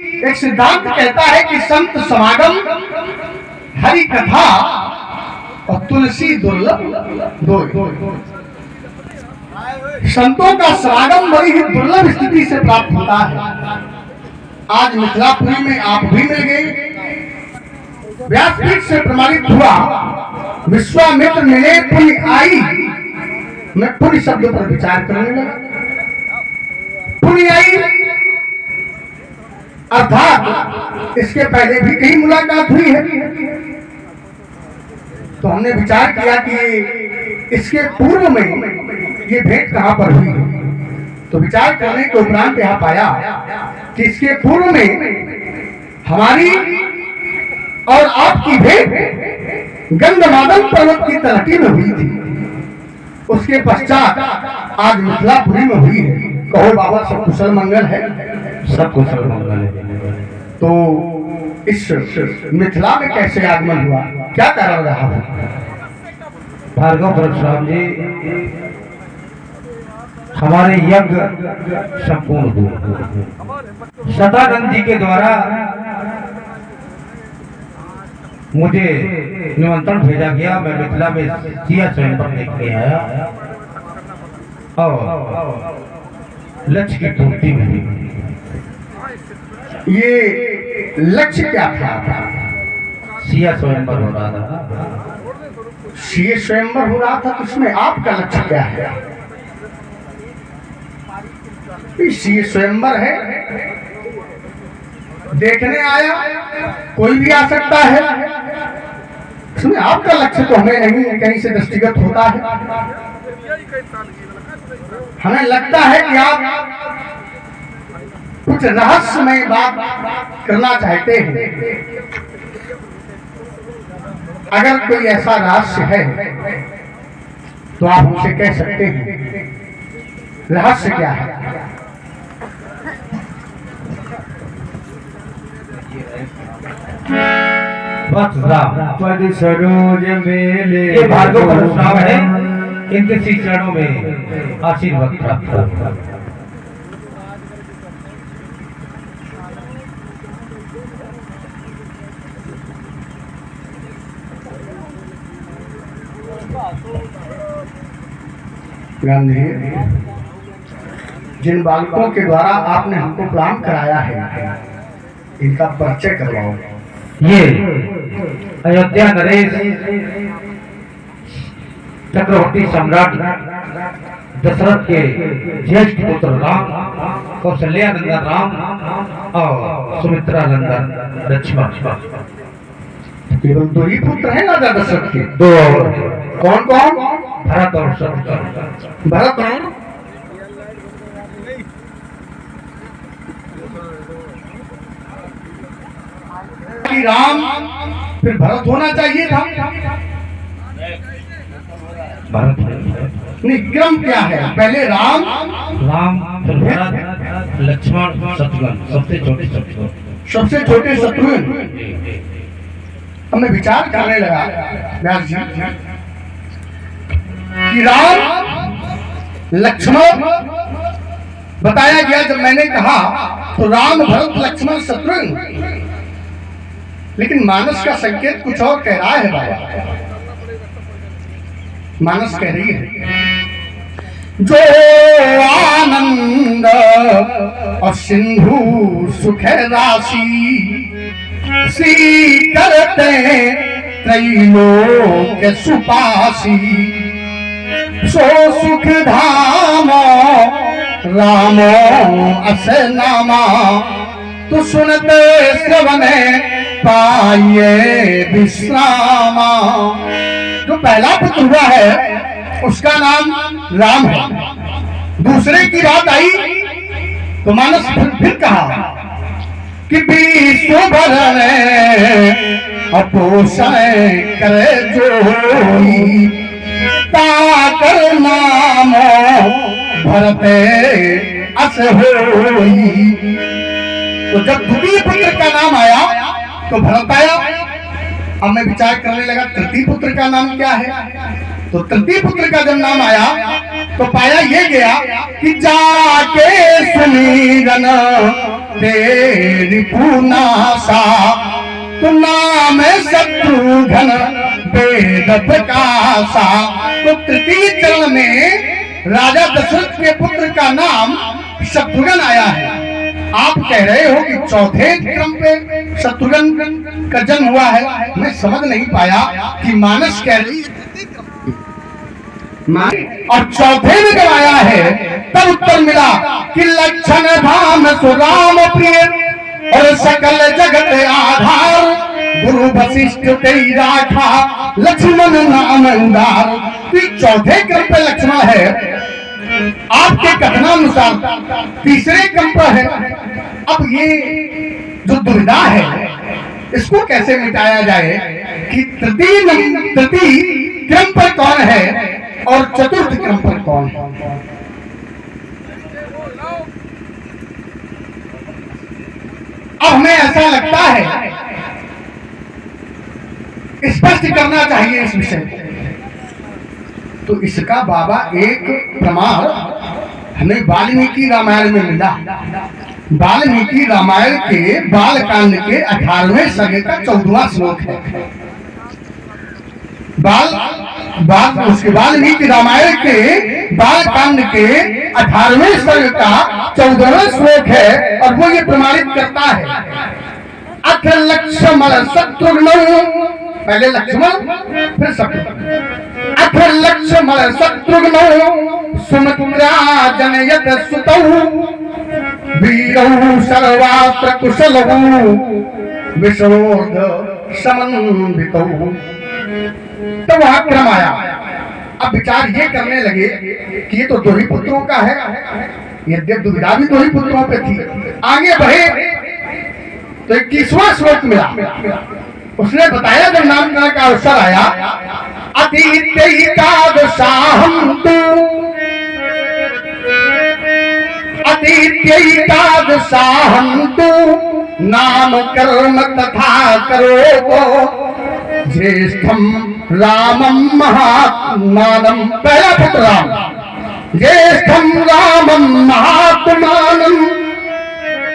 एक सिद्धांत कहता है कि संत समागम, हरि कथा और तुलसी दुर्लभ दो। संतों का समागम बड़ी ही दुर्लभ स्थिति से प्राप्त होता है। आज मिथिलापुरी में आप भी मिल गए। व्यासपीठ से प्रमाणित हुआ, विश्वामित्र मिले पुण्य आई। मैं पुण्य शब्द पर विचार करने लगा। पुण्य आई अर्थात इसके पहले भी कहीं मुलाकात हुई है। तो हमने विचार किया कि इसके पूर्व में ये भेंट कहां पर हुई है। तो विचार करने के उपरांत यह पाया कि इसके पूर्व में हमारी और आपकी भेंट गंधमादन पर्वत की तलहटी में हुई थी। उसके पश्चात आज मिथिलापुरी में हुई है। कहो बाबा, सब कुशल मंगल है? सब कुशल मंगल है। तो इस मिथिला में कैसे आगमन हुआ, क्या कारण रहा? भार्गव परशुराम जी, हमारे यज्ञ संपूर्ण हुए। सदानंद जी के द्वारा मुझे निमंत्रण भेजा गया। मैं मिथिला में सिया स्वयंवर देखने आया और लक्ष्य की पूर्ति हुई। ये लक्ष्य क्या था? सिया स्वयंवर हो रहा था। सिया स्वयंवर हो रहा था, तो उसमें आपका लक्ष्य क्या है? सिया स्वयंवर है, देखने आया, कोई भी आ सकता है। इसमें आपका लक्ष्य तो हमें नहीं कहीं से दृष्टिगत होता है। हमें लगता है कि आप कुछ रहस्यमय बात करना चाहते हैं। अगर कोई ऐसा रहस्य है तो आप हमसे कह सकते हैं, रहस्य क्या है? सरोज मेले, ये भार्गव परशुराम है। इनके श्री चरणों में आशीर्वाद प्राप्त हुआ। गांधी, जिन बालकों के द्वारा आपने हमको प्रणाम कराया है, इनका परिचय करवाओ। ये अयोध्या नरेश चक्रवर्ती सम्राट दशरथ के ज्येष्ठ पुत्र राम, कौशल्या नंदन राम और सुमित्रा नंदन लक्ष्मण। केवल दो ही पुत्र हैं राजा दशरथ के? दो और। कौन कौन? भरत और शत्रुघ्न। भरत और राम, फिर भरत होना चाहिए था। भरत नहीं, क्रम क्या है? पहले राम, फिर भरत, लक्ष्मण, शत्रुघ्न। सबसे छोटे शत्रुघ्न। सबसे छोटे शत्रुघ्न। हमने विचार करने लगा व्यास जी कि राम लक्ष्मण बताया गया। जब मैंने कहा तो राम, भरत, लक्ष्मण, शत्रुघ्न, लेकिन मानस का संकेत कुछ और कह रहा है बाबा। मानस कह रही है, जो आनंद और सिंधु सुख राशि, सी करते त्रैलोक सुपासी, सो सुख धाम रामो अस नामा, तो सुनते श्रवणे पाइए विश्रामा। जो पहला पुत्र हुआ है उसका नाम राम है। दूसरे की बात आई तो मानस फिर कहा कि विश्व भरण अपोषण करे जोई, ताकर नाम भरते अस होई। तो जब द्वितीय पुत्र का नाम आया तो भरत आया। अब मैं विचार करने लगा तृतीय पुत्र का नाम क्या है। तो तृतीय पुत्र का जब नाम आया तो पाया ये गया कि जाके सुमीरन तेरी पूनासा, तो नाम शत्रुघ्न वेद प्रकाशा। तो तृतीय चरण में राजा दशरथ के पुत्र का नाम शत्रुघ्न आया है। आप कह रहे हो कि चौथे क्रम पे शत्रुघ्न का जन्म हुआ है। मैं समझ नहीं पाया कि मानस कह रही और चौथे में जब आया है तब उत्तर मिला कि लक्षण धाम सुराम प्रिय और सकल जगत आधार, गुरु वशिष्ठ तेरी राखा लक्ष्मण नाम उदार। चौथे क्रम पे लक्ष्मण है, आपके कथनानुसार तीसरे क्रम पर है। अब ये जो दुविधा है इसको कैसे मिटाया जाए कि तृतीय क्रम पर कौन है और चतुर्थ क्रम पर कौन है। अब हमें ऐसा लगता है स्पष्ट करना चाहिए इस विषय को। तो इसका बाबा एक प्रमाण हमें वाल्मीकि रामायण में मिला। वाल्मीकि रामायण के बालकांड के 18वें सर्ग का 14वां श्लोक है। उसके वाल्मीकि रामायण के बालकांड के 18वें सर्ग का 14वां श्लोक है और वो ये प्रमाणित करता है अथ लक्ष्मण शत्रुघ्न, पहले लक्ष्मण फिर शत्रुघ्न। अथ लक्ष्मण शत्रुघ्न सुमित्रा जनयत सुतौ, वीरौ सर्वात्र कुशलौ विशोध समन्वितौ। तो वहां क्रम आया। अब विचार ये करने लगे कि ये तो दो ही पुत्रों का है, यद्यप दुविधा भी दो ही पुत्रों पे थी। आगे बढ़े तो 21वां श्लोक मिला। उसने बताया जब नामकरण का अवसर आया, अतीत्यैकादशाहं तु, अतीत्यैकादशाहं तु नाम कर्म तथा करो, ज्येष्ठम रामम महात्मानम। पहला पुत्र राम, ज्येष्ठम रामम महात्मानम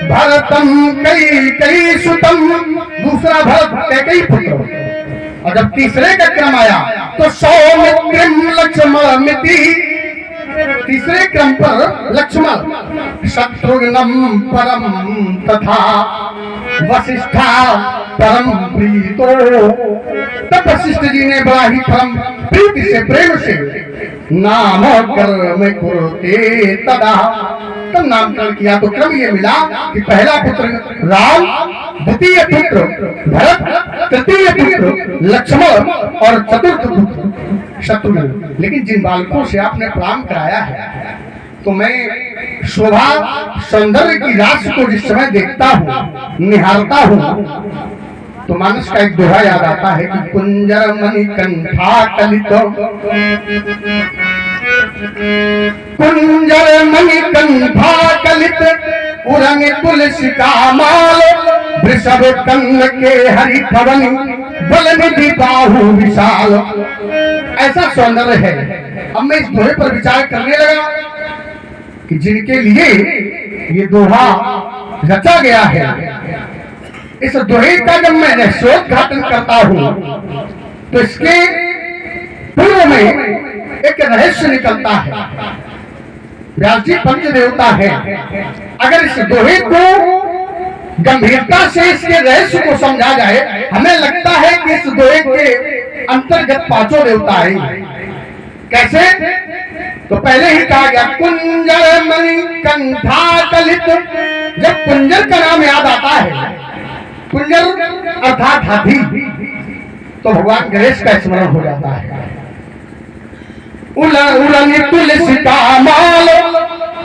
भरतम कैकेयी सुतम। दूसरा भरत कैकेयी पुत्र। और जब तीसरे का क्रम आया तो सौमित्रिम लक्ष्मण मिति, तीसरे क्रम पर लक्ष्मण, शत्रुघ्नम परम तथा वशिष्ठा परम प्रीतो। तब वशिष्ठ जी ने बड़ा ही परम प्रीति से प्रेम से नाम कर्म कुरुते तदा, तब नामकरण किया। तो क्रम ये मिला कि पहला पुत्र राम, द्वितीय पुत्र भरत, तृतीय पुत्र लक्ष्मण और चतुर्थ पुत्र शत्रुघ्न। लेकिन जिन बालकों से आपने प्राण कराया है तो मैं शोभा सौंदर्य की राशि को जिस समय देखता हूँ, निहारता हूँ, तो मानस का एक दोहा याद आता है कि कुंजर मणि कंठा कलित, कुंजर मणि कंठा कलित उरंग तुलसिका माल, वृषभ कन्न के हरि भवन बल निधि बाहु विशाल। ऐसा सौंदर्य है। अब मैं इस दोहे पर विचार करने लगा कि जिनके लिए ये दोहा रचा गया है, इस दोहे का जब मैं रहस्योद्घाटन करता हूं तो इसके पूर्व में एक रहस्य निकलता है। व्यास जी पंच देवता है। अगर इस दोहे को गंभीरता से इसके रहस्य को समझा जाए, हमें लगता है कि इस दोहे के अंतर्गत पांचों देवता आएंगे। कैसे? तो पहले ही कहा गया कुंजर मणि कंठा कलित। जब कुंजर का नाम याद आता है, कुंजर अर्थात हाथी, तो भगवान गणेश का स्मरण हो जाता है। उलन तुलसी का माल,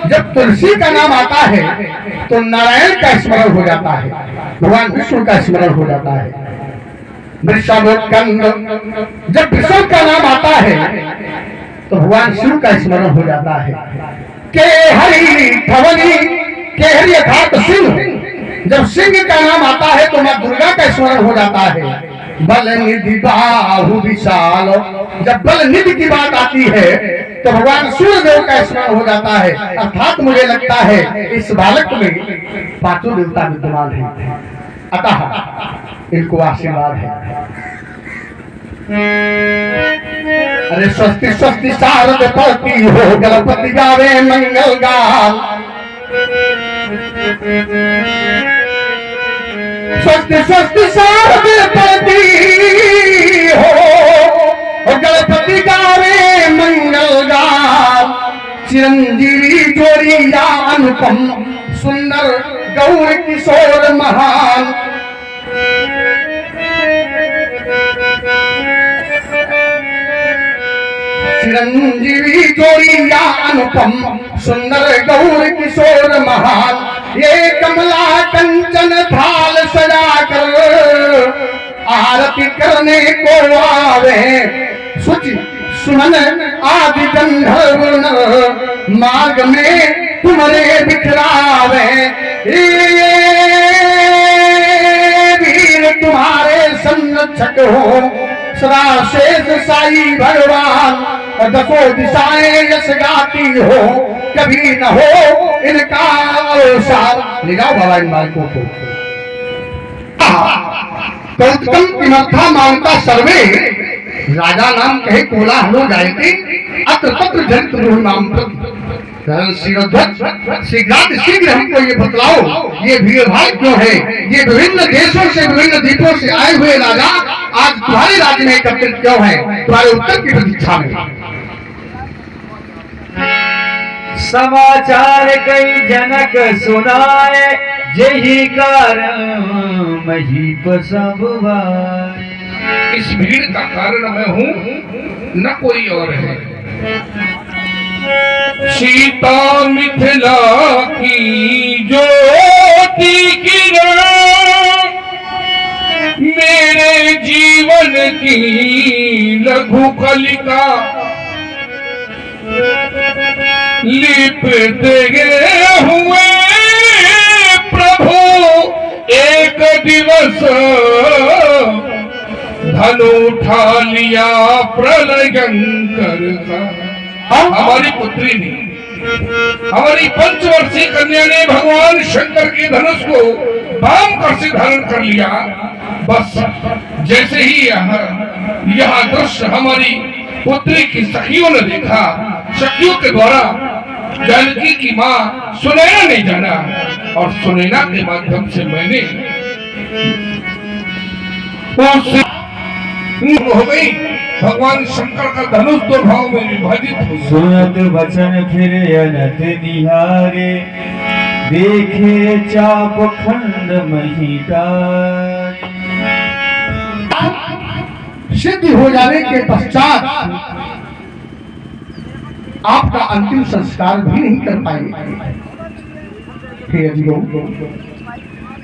जब तुलसी का नाम आता है तो नारायण का स्मरण हो जाता है, भगवान विष्णु का स्मरण हो जाता है। वृषभ कंद, जब वृषभ का नाम आता है तो भगवान शिव का स्मरण हो जाता है। केहरी भवनी, केहरी अर्थात सिंह, जब सिंह का नाम आता है तो मां दुर्गा का स्मरण हो जाता है। बल निधि बाहु विशाल, जब बल निधि की बात आती है तो भगवान सूर्यदेव का स्मरण हो जाता है। अर्थात मुझे लगता है इस बालक में पांचों देवता विद्यमान है, अतः इनको आशीर्वाद है। अरे स्वस्ति स्वस्ति शारद पति हो गणपति गावे मंगल गान। स्वस्ति स्वस्ति शारद पति हो गणपति गावे मंगल गान। चिरंजीवी जोड़िया अनुपम सुंदर गौर किशोर महान। चिरंजीवी जोड़िया अनुपम सुंदर गौर किशोर महान। ये कमला कंचन थाल सजाकर आरती करने को आवे। सुचि सुमन आदि गंधर्व मार्ग में तुम्हारे बिखरावे। वीर तुम्हारे संरक्षक हो सदा शेष साई भगवान। दसों दिशाएं यश गाती हो कभी न हो इनका अवसाद। ले जाओ बाबा इन बालकों को। कौतुकम किमर्था मानता सर्वे राजा नाम कहे कोलाहलो गायते अत्र तत्र जनित नाम शीघ्र हमको ये बतलाओ ये भीड़ भाड़ क्यों है। ये विभिन्न देशों से विभिन्न द्वीपों से आए हुए राजा आज तुम्हारे राज्य में एकत्रित क्यों है। तुम्हारे उत्तर की प्रतीक्षा में। समाचार कई जनक सुनाए यही कारण महीप सब आए। इस भीड़ का कारण मैं हूँ न कोई और है। सीता मिथिला की ज्योति किरण मेरे जीवन की लघु कलिका लिपते हुए प्रभु एक दिवस धनु उठा लिया प्रलयंकर का। हमारी पुत्री ने हमारी पंचवर्षीय कन्या ने भगवान शंकर के धनुष को वाम कर से धारण कर लिया। बस जैसे ही यह दृश्य हमारी पुत्री की सखियों ने देखा, सखियों के द्वारा जानकी की माँ सुनैना ने जाना और सुनैना के माध्यम से मैंने हो गई भगवान शंकर का धनुष दो भाव में विभाजित हो। सुनत वचन फिर अनत निहारे देखे चाप खंड महिटार। सिद्ध हो जाने के पश्चात आपका अंतिम संस्कार भी नहीं कर पाएंगे।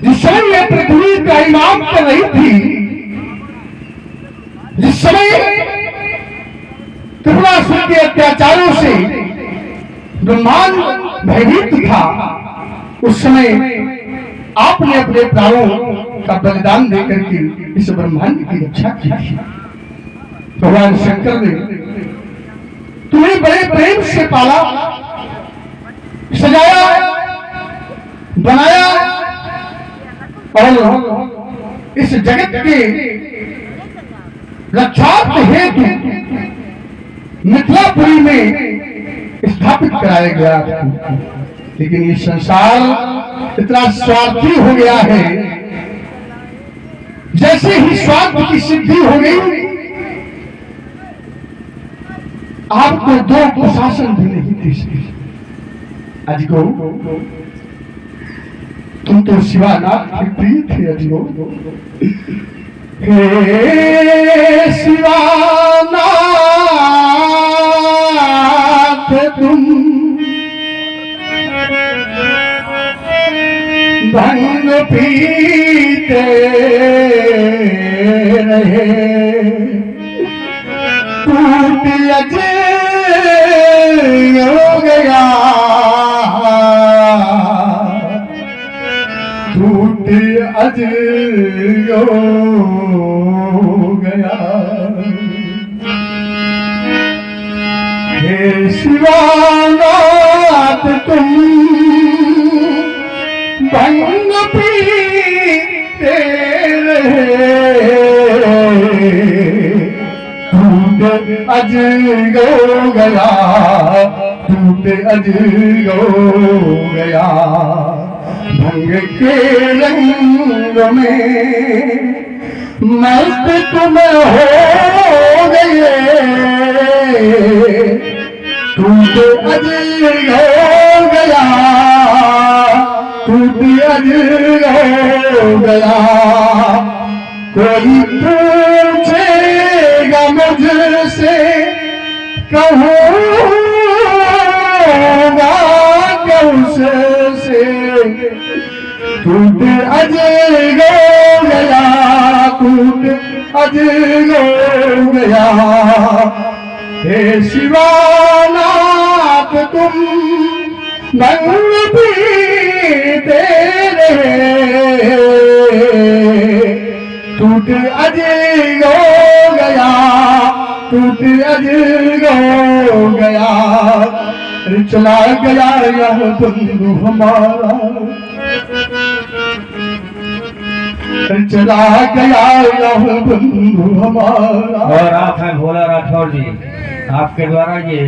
जिस समय ये पृथ्वी का इमाम कर रही थी, जिस समय त्रिपुरासुर के अत्याचारों से ब्रह्मांड भयभीत था, उस समय आपने अपने प्राणों का बलिदान देकर के इस ब्रह्मांड की रक्षा की थी। भगवान शंकर ने तुम्हें बड़े प्रेम से पाला, सजाया, बनाया और इस जगत के रक्षार्थ हेतु मिथिलापुरी में स्थापित कराया गया था। लेकिन ये संसार इतना स्वार्थी हो गया है, जैसे ही स्वार्थ की सिद्धि हो गई आपको दो प्रशासन भी नहीं दे सके। अजगो तुम तो शिवानाथ के प्रिय थे। अजगो हे शिवानाथ तुम भंग पीते रहे टूट अजय हो गया टूट अजय हो गया। हे शिवानाथ तुम भंग पीते रहे, टूट अज गो गया, टूट अज गो गया, भंग के रंग में मस्त तुम हो गए, टूट अज हो गया, टूट अज हो गया। कोई पूछेगा मुझसे कहूँगा कैसे, टूट अज हो गया, टूट अज हो गया। हे शिवानाथ तुम भंग पीते रहे, टूट अज हो गया, टूट अज हो गया। चला गया यह बंधु हमारा, चला गया यह बंधु हमारा। और आप हैं भोला राठौर जी, आपके द्वारा ये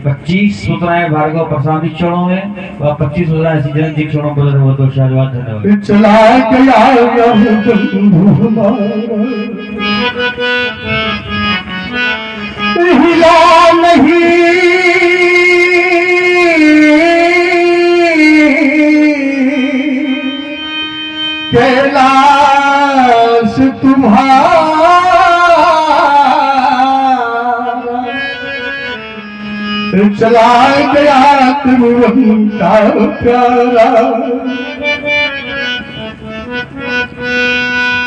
25 सूत्राएं भार्गव प्रसाद जी चरणों में और 25 सूत्राएं सीजन जी चरणों पर बहुत बहुत शाहजवाद धन्यवाद। चला गया यह बंधु हमारा, हिला नहीं कैलाश तुम्हारा, चला गया त्रिभुवन का प्यारा,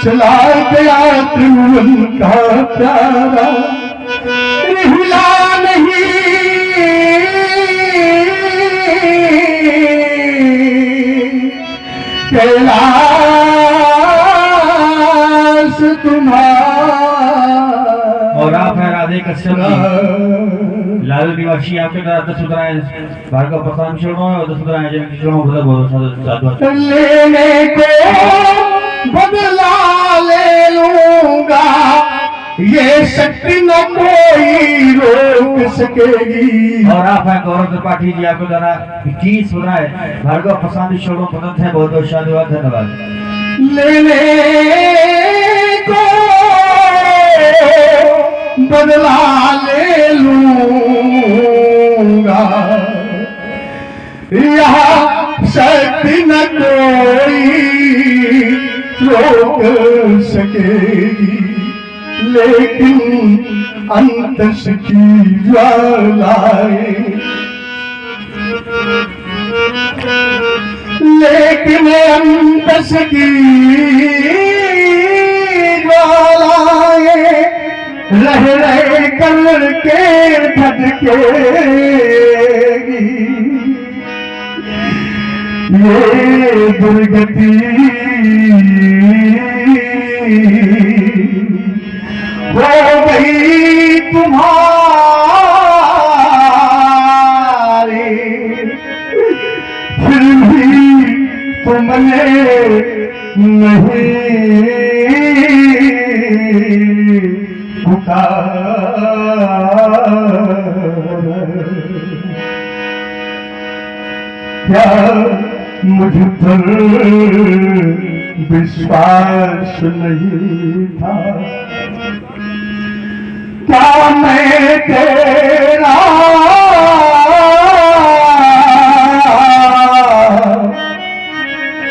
चला गया त्रिभुवन का प्यारा। हिला नहीं कैलाश तुम्हारा। और आप हैं राधे कश्यप जी, लालू निवासी, आपके द्वारा 10 सूत्राएं भार्गव प्रसाद चरणों में और 10 सूत्राएं जन जी चरणों में बहुत साधुवाद। लेने को बदला ले लूंगा, ये शक्ति न कोई रोक सकेगी। और आप हैं गौरव त्रिपाठी जी, आपके द्वारा 21 सूत्राएं भार्गव प्रसाद चरणों प्रदत्त है, बहुत बहुत शाहजवाद धन्यवाद। लेने को बदला ले लूंगा, यहाँ शक्ति न कोई रोक सकेगी, लेकिन अंतस की ज्वालाएं, लेकिन अंतस की ज्वालाएं रह रहे करके भटकेगी। ये दुर्गति हो गई तुम्हारी, फिर भी तुमने नहीं क्या मुझ पर विश्वास नहीं था, क्या मैं तेरा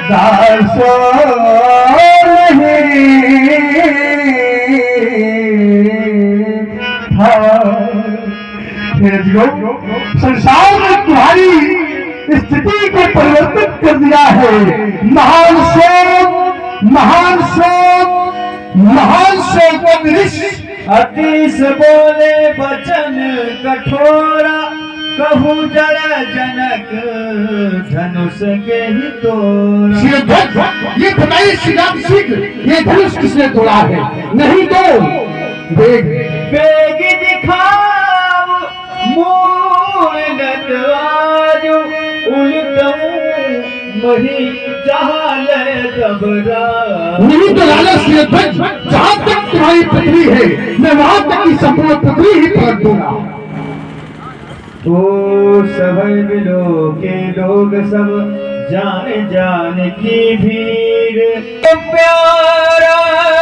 दास नहीं था। संसार में तुम्हारी स्थिति को परिवर्तित कर दिया है। महान शोक अतिश बोले वचन कठोरा, कहूँ जरा जनक धनुष के ही तोड़ा। ये बताइए शीघ्र ये धनुष किसने तोड़ा है? नहीं तो बेग दिखाओ मुँह मोही जहां घबरा। नहीं तो लालच से ध्वज जहां तक तुम्हारी पृथ्वी है मैं वहां तक की संपूर्ण पृथ्वी ही पलट दूंगा। तो सभी बिलो के लोग सब जान जान की भीड़, तो प्यारा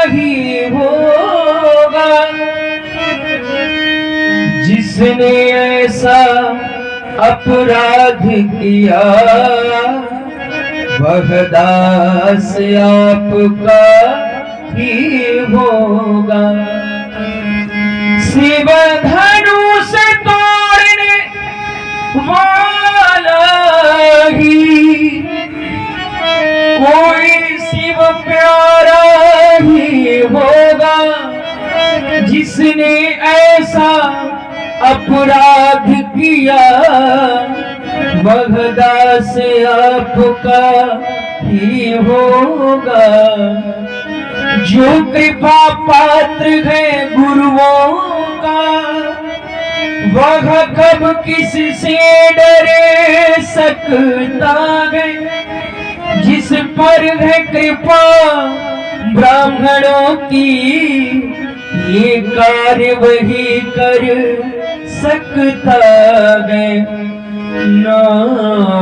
ही होगा जिसने ऐसा अपराध किया, वह दास आपका ही होगा। शिव धनुष तोड़ने वाला ही कोई शिव प्यारा ही होगा जिसने ऐसा अपराध किया, वह दास आपका ही होगा। जो कृपा पात्र है गुरुओं का, वह कब किससे डरे सकता है। जिस पर है कृपा ब्राह्मणों की, ये कार्य वही कर सकता है। नाथ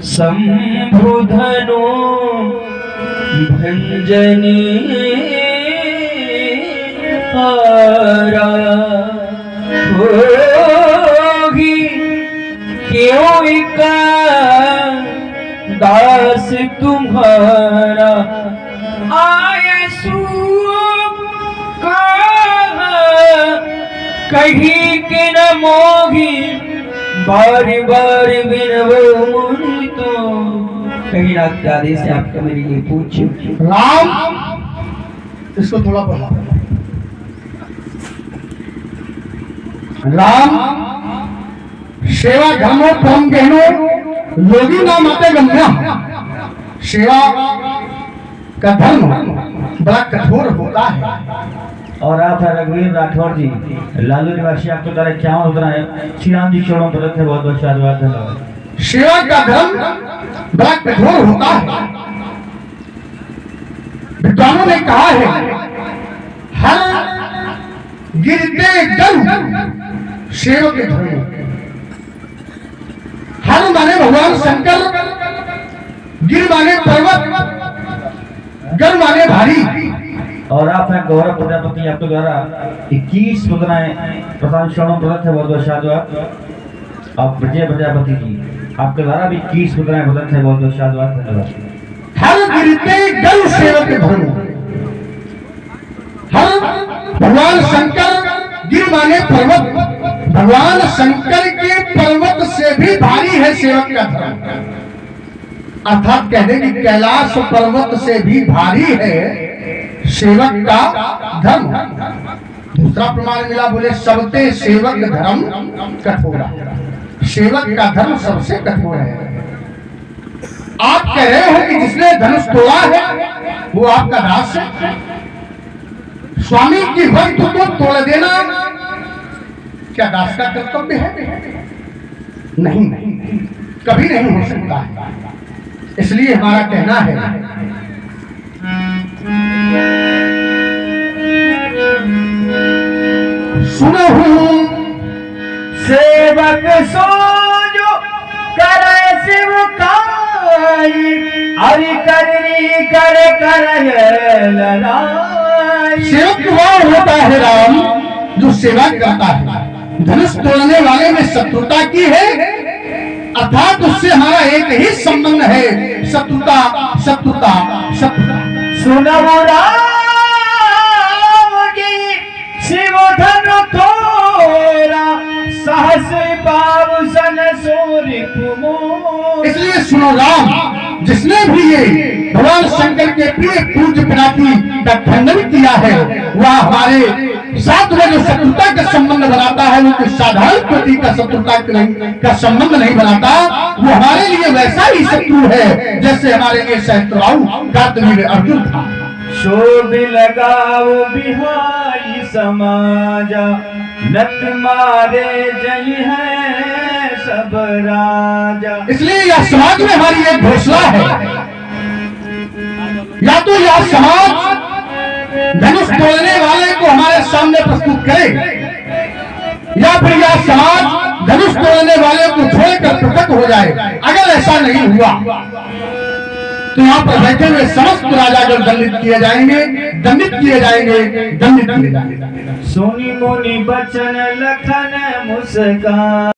संबुधनो भंजने हारा होगी, क्यों का दास तुम्हारा आए कहीं के न मोही, बार बार बिनवो मुनि तो। कहीं रात के आदेश से आपका मेरे लिए पूछो। राम इसको थोड़ा बढ़ा। राम सेवा धर्मो परम गहनो योगी नाम आते गम्या। सेवा का धर्म बड़ा कठोर होता है। और आप है रघुवीर राठौर जी, लालू निवासी, आपके द्वारा क्या उतरा है। श्री राम जी चरणों पर रखे, बहुत बहुत साधुवाद धन्यवाद। सेवा का धर्म बड़ा कठोर होता है। विद्वानों ने कहा है हर गिरते गल सेवक के धर्म। हर माने भगवान शंकर, गिर माने पर्वत, गल माने भारी। और आप हैं गौरव प्रजापति, आपके द्वारा 21 मुद्राएं प्रधान शरणों प्रदत्त है, बहुत बहुत साधुवाद। आप विजय प्रजापति जी, आपके द्वारा भी 21 मुद्राएं प्रदत्त है, बहुत बहुत साधुवाद धन्यवाद। हर गिरते गल सेवक के धर्म। हर भगवान शंकर, गिर माने पर्वत, भगवान शंकर के पर्वत से भी भारी है सेवक का धर्म। अर्थात कहते कि कैलाश पर्वत से भी भारी है सेवक का धर्म। दूसरा प्रमाण मिला, बोले सबते सेवक धर्म कठोरा। सेवक का धर्म सबसे कठोर है। आप कह रहे हो कि जिसने धनुष तोड़ा है वो आपका दास है। स्वामी की वस्तु को तोड़ देना क्या दास का कर्तव्य है? नहीं, कभी नहीं हो सकता है। इसलिए हमारा कहना है सुनो सेवक सो जो करे शिव काई, हरि करनी कर लड़ाई। सेवक वो होता है राम जो सेवा करता है। धनुष तोड़ने वाले में शत्रुता की है, अर्थात उससे हमारा एक ही संबंध है, शत्रुता शत्रुता शत्रुता। सुनो राम की शिव धनु थोड़ा, सहस पाव सन सूर्य कुमो। इसलिए सुनो राम, जिसने भी ये भगवान शंकर के प्रिय पूज्य पिनाकी का खंडन किया है, वह हमारे साथ में जो शत्रुता का संबंध बनाता है, वो कोई साधारण प्रति का शत्रुता का संबंध नहीं बनाता। वो हमारे लिए वैसा ही शत्रु है जैसे हमारे लिए शत्रुआऊ कार्तवीर्य अर्जुन था। शोभ लगाओ बिहारी समाजा, नत मारे जय है सब राजा। इसलिए यह समाज में हमारी एक घोषणा है, या तो यह समाज धनुष तोड़ने वाले को हमारे सामने प्रस्तुत करे, या फिर यह समाज धनुष तोड़ने वाले को छोड़कर पृथक हो जाए। अगर ऐसा नहीं हुआ तो यहाँ पर बैठे हुए समस्त राजा जब दंडित किए जाएंगे, दंडित किए जाएंगे, दंडित किए जाएंगे। सुनी मुनि बचन लखन मुस्कान।